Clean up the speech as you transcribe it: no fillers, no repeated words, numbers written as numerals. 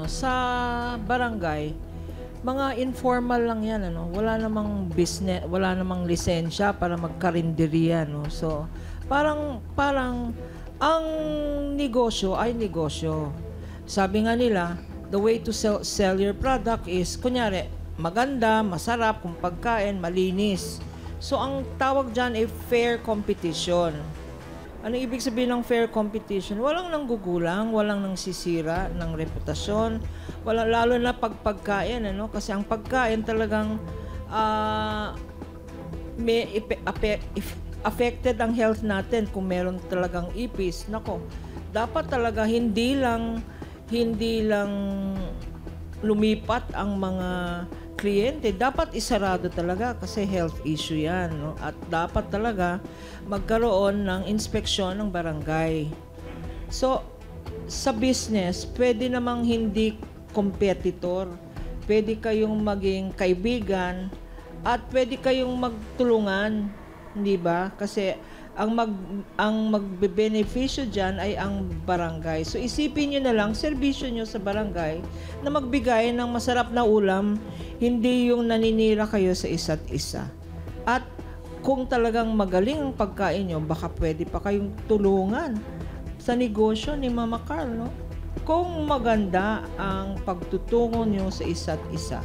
sa barangay, mga informal lang yan, ano? Wala namang business, wala namang lisensya para magkarinderiya, no? So, parang ang negosyo ay negosyo. Sabi nga nila, the way to sell your product is, kunyari, maganda, masarap, kung pagkain, malinis. So, ang tawag dyan ay fair competition. Ano ibig sabihin ng fair competition? Walang nanggugulang, walang nangsisira ng reputasyon, lalo na pagkain, ano? Kasi ang pagkain talagang may affected ang health natin kung meron talagang ipis. Nako, dapat talaga hindi lang lumipat ang mga kliyente, dapat isarado talaga kasi health issue yan, no? At dapat talaga magkaroon ng inspeksyon ng barangay. So, sa business, pwede namang hindi competitor. Pwede kayong maging kaibigan at pwede kayong magtulungan, hindi ba? Kasi ang magbebenepisyo dyan ay ang barangay. So, isipin nyo na lang, serbisyo nyo sa barangay na magbigay ng masarap na ulam, hindi yung naninira kayo sa isa't isa. At kung talagang magaling ang pagkain nyo, baka pwede pa kayong tulungan sa negosyo ni Mama Carl, no? Kung maganda ang pagtutungo nyo sa isa't isa.